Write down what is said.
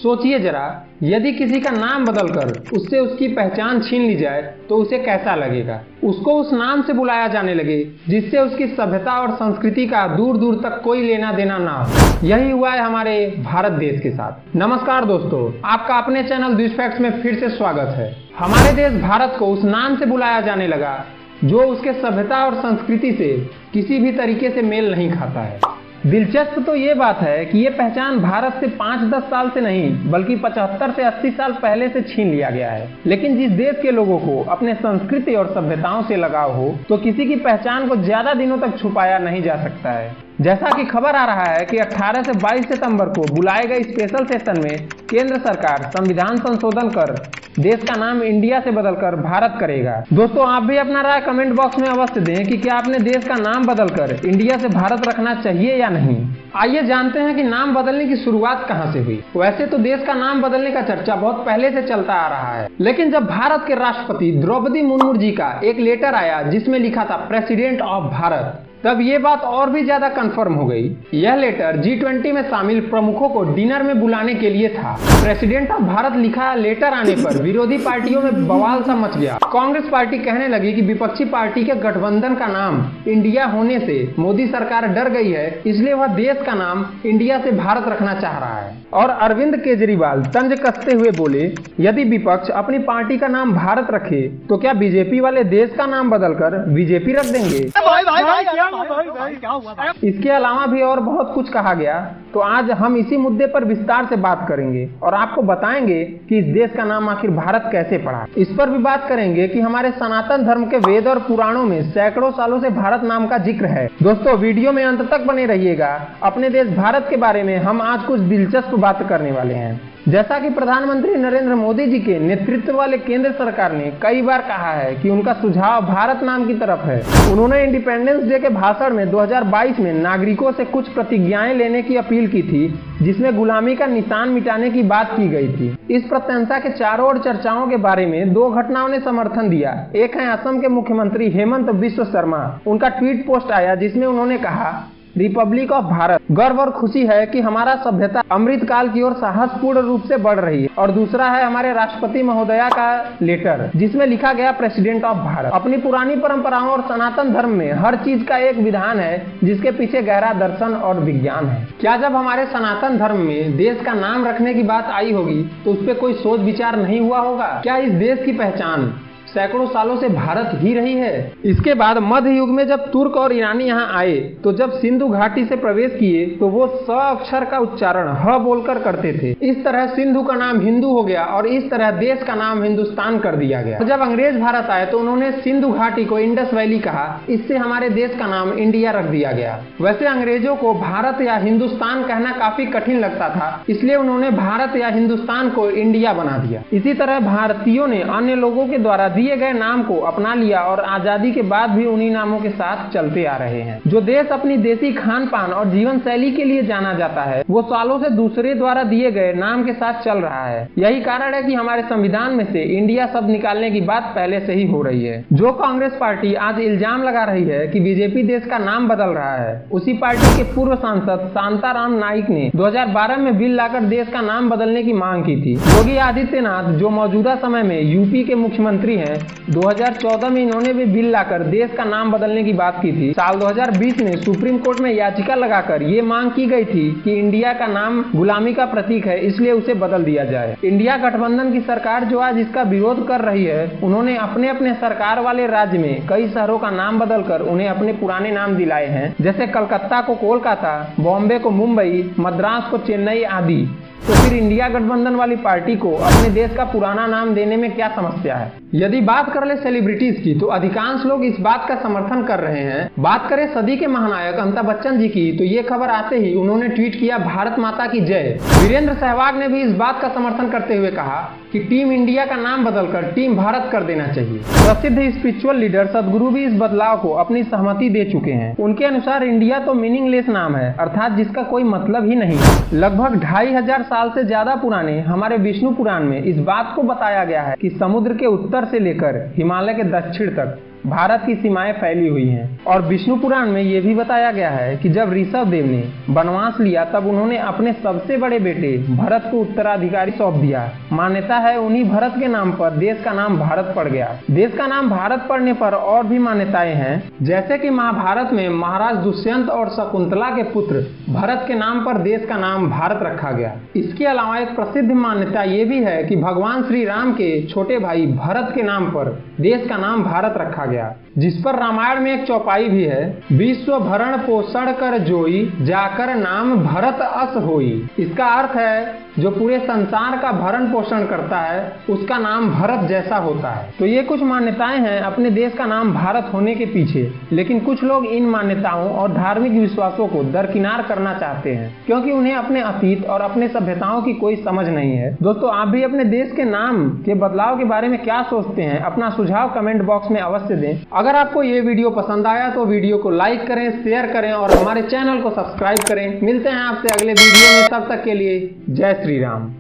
सोचिए जरा, यदि किसी का नाम बदलकर उससे उसकी पहचान छीन ली जाए तो उसे कैसा लगेगा। उसको उस नाम से बुलाया जाने लगे जिससे उसकी सभ्यता और संस्कृति का दूर दूर तक कोई लेना देना ना हो। यही हुआ है हमारे भारत देश के साथ। नमस्कार दोस्तों, आपका अपने चैनल दिस फैक्ट्स में फिर से स्वागत है। हमारे देश भारत को उस नाम से बुलाया जाने लगा जो उसके सभ्यता और संस्कृति से किसी भी तरीके से मेल नहीं खाता है। दिलचस्प तो ये बात है कि ये पहचान भारत से 5-10 साल से नहीं बल्कि 75 से 80 साल पहले से छीन लिया गया है। लेकिन जिस देश के लोगों को अपने संस्कृति और सभ्यताओं से लगाव हो तो किसी की पहचान को ज्यादा दिनों तक छुपाया नहीं जा सकता है। जैसा कि खबर आ रहा है कि 18 से 22 सितंबर को बुलाए गए स्पेशल सेशन में केंद्र सरकार संविधान संशोधन कर देश का नाम इंडिया से बदलकर भारत करेगा। दोस्तों, आप भी अपना राय कमेंट बॉक्स में अवश्य दें कि क्या आपने देश का नाम बदलकर इंडिया से भारत रखना चाहिए या नहीं। आइए जानते हैं कि नाम बदलने की शुरुआत कहां से हुई। वैसे तो देश का नाम बदलने का चर्चा बहुत पहले से चलता आ रहा है, लेकिन जब भारत के राष्ट्रपति द्रौपदी मुर्मू जी का एक लेटर आया जिसमें लिखा था प्रेसिडेंट ऑफ भारत, तब ये बात और भी ज्यादा कंफर्म हो गई। यह लेटर G20 में शामिल प्रमुखों को डिनर में बुलाने के लिए था। प्रेसिडेंट ऑफ भारत लिखा लेटर आने पर विरोधी पार्टियों में बवाल सा मच गया। कांग्रेस पार्टी कहने लगी कि विपक्षी पार्टी के गठबंधन का नाम इंडिया होने से मोदी सरकार डर गई है, इसलिए वह देश का नाम इंडिया से भारत रखना चाह रहा है। और अरविंद केजरीवाल तंज कसते हुए बोले, यदि विपक्ष अपनी पार्टी का नाम भारत रखे तो क्या बीजेपी वाले देश का नाम बदलकर बीजेपी रख देंगे। इसके अलावा भी और बहुत कुछ कहा गया, तो आज हम इसी मुद्दे पर विस्तार से बात करेंगे और आपको बताएंगे कि इस देश का नाम आखिर भारत कैसे पड़ा। इस पर भी बात करेंगे कि हमारे सनातन धर्म के वेद और पुराणों में सैकड़ों सालों से भारत नाम का जिक्र है। दोस्तों, वीडियो में अंत तक बने रहिएगा। अपने देश भारत के बारे में हम आज कुछ दिलचस्प बात करने वाले हैं। जैसा कि प्रधानमंत्री नरेंद्र मोदी जी के नेतृत्व वाले केंद्र सरकार ने कई बार कहा है कि उनका सुझाव भारत नाम की तरफ है। उन्होंने इंडिपेंडेंस डे के भाषण में 2022 में नागरिकों से कुछ प्रतिज्ञाएं लेने की अपील की थी, जिसमें गुलामी का निशान मिटाने की बात की गई थी। इस प्रशंसा के चारों ओर चर्चाओं के बारे में दो घटनाओं ने समर्थन दिया। एक है असम के मुख्यमंत्री हेमंत बिस्व शर्मा। उनका ट्वीट पोस्ट आया जिसमें उन्होंने कहा, रिपब्लिक ऑफ भारत, गर्व और खुशी है कि हमारा सभ्यता अमृत काल की ओर साहसपूर्ण रूप से बढ़ रही है। और दूसरा है हमारे राष्ट्रपति महोदया का लेटर जिसमें लिखा गया प्रेसिडेंट ऑफ भारत। अपनी पुरानी परंपराओं और सनातन धर्म में हर चीज का एक विधान है जिसके पीछे गहरा दर्शन और विज्ञान है। क्या जब हमारे सनातन धर्म में देश का नाम रखने की बात आई होगी तो उस पर कोई सोच विचार नहीं हुआ होगा। क्या इस देश की पहचान सैकड़ों सालों से भारत ही रही है। इसके बाद मध्य युग में जब तुर्क और ईरानी यहाँ आए तो जब सिंधु घाटी से प्रवेश किए तो वो स अक्षर का उच्चारण ह बोलकर करते थे। इस तरह सिंधु का नाम हिंदू हो गया और इस तरह देश का नाम हिंदुस्तान कर दिया गया। तो जब अंग्रेज भारत आए तो उन्होंने सिंधु घाटी को इंडस वैली कहा, इससे हमारे देश का नाम इंडिया रख दिया गया। वैसे अंग्रेजों को भारत या हिंदुस्तान कहना काफी कठिन लगता था, इसलिए उन्होंने भारत या हिंदुस्तान को इंडिया बना दिया। इसी तरह भारतीयों ने अन्य लोगों के द्वारा दिए गए नाम को अपना लिया और आजादी के बाद भी उन्हीं नामों के साथ चलते आ रहे हैं। जो देश अपनी देसी खान पान और जीवन शैली के लिए जाना जाता है वो सालों से दूसरे द्वारा दिए गए नाम के साथ चल रहा है। यही कारण है कि हमारे संविधान में से इंडिया शब्द निकालने की बात पहले से ही हो रही है। जो कांग्रेस पार्टी आज इल्जाम लगा रही है कि बीजेपी देश का नाम बदल रहा है, उसी पार्टी के पूर्व सांसद शांताराम नाइक ने 2012 में बिल लाकर देश का नाम बदलने की मांग की थी। योगी आदित्यनाथ जो मौजूदा समय में यूपी के मुख्यमंत्री हैं, 2014 में इन्होंने भी बिल लाकर देश का नाम बदलने की बात की थी। साल 2020 में सुप्रीम कोर्ट में याचिका लगाकर ये मांग की गई थी कि इंडिया का नाम गुलामी का प्रतीक है, इसलिए उसे बदल दिया जाए। इंडिया गठबंधन की सरकार जो आज इसका विरोध कर रही है, उन्होंने अपने अपने सरकार वाले राज्य में कई शहरों का नाम बदलकर उन्हें अपने पुराने नाम दिलाए हैं, जैसे कलकत्ता को कोलकाता, बॉम्बे को मुंबई, मद्रास को चेन्नई आदि। तो फिर इंडिया गठबंधन वाली पार्टी को अपने देश का पुराना नाम देने में क्या समस्या है। यदि बात कर ले सेलिब्रिटीज की तो अधिकांश लोग इस बात का समर्थन कर रहे हैं। बात करें सदी के महानायक अमिताभ बच्चन जी की तो ये खबर आते ही उन्होंने ट्वीट किया, भारत माता की जय। वीरेंद्र सहवाग ने भी इस बात का समर्थन करते हुए कहा कि टीम इंडिया का नाम बदलकर टीम भारत कर देना चाहिए। प्रसिद्ध स्पिरिचुअल लीडर सदगुरु भी इस बदलाव को अपनी सहमति दे चुके हैं। उनके अनुसार इंडिया तो मीनिंगलेस नाम है, अर्थात जिसका कोई मतलब ही नहीं। लगभग 2500 साल से ज्यादा पुराने हमारे विष्णु पुराण में इस बात को बताया गया है कि समुद्र के उत्तर से लेकर हिमालय के दक्षिण तक भारत की सीमाएं फैली हुई हैं। और विष्णु पुराण में यह भी बताया गया है कि जब ऋषभ देव ने वनवास लिया तब उन्होंने अपने सबसे बड़े बेटे भरत को उत्तराधिकारी सौंप दिया। मान्यता है उन्हीं भरत के नाम पर देश का नाम भारत पड़ गया। देश का नाम भारत पड़ने पर और भी मान्यताएं हैं, जैसे कि महाभारत में महाराज दुष्यंत और शकुंतला के पुत्र भरत के नाम पर देश का नाम भारत रखा गया। इसके अलावा एक प्रसिद्ध मान्यता ये भी है कि भगवान श्री राम के छोटे भाई भरत के नाम पर देश का नाम भारत रखा गया, जिस पर रामायण में एक चौपाई भी है, विश्व भरण पोषण कर जोई जाकर नाम भरत अस होई। इसका अर्थ है जो पूरे संसार का भरण पोषण करता है उसका नाम भरत जैसा होता है। तो ये कुछ मान्यताएं हैं अपने देश का नाम भारत होने के पीछे, लेकिन कुछ लोग इन मान्यताओं और धार्मिक विश्वासों को दरकिनार करना चाहते हैं क्योंकि उन्हें अपने अतीत और अपने सभ्यताओं की कोई समझ नहीं है। दोस्तों, आप भी अपने देश के नाम के बदलाव के बारे में क्या सोचते हैं? अपना सुझाव कमेंट बॉक्स में अवश्य दें। अगर आपको ये वीडियो पसंद आया तो वीडियो को लाइक करें, शेयर करें और हमारे चैनल को सब्सक्राइब करें। मिलते हैं आपसे अगले वीडियो में, तब तक के लिए जय श्री राम।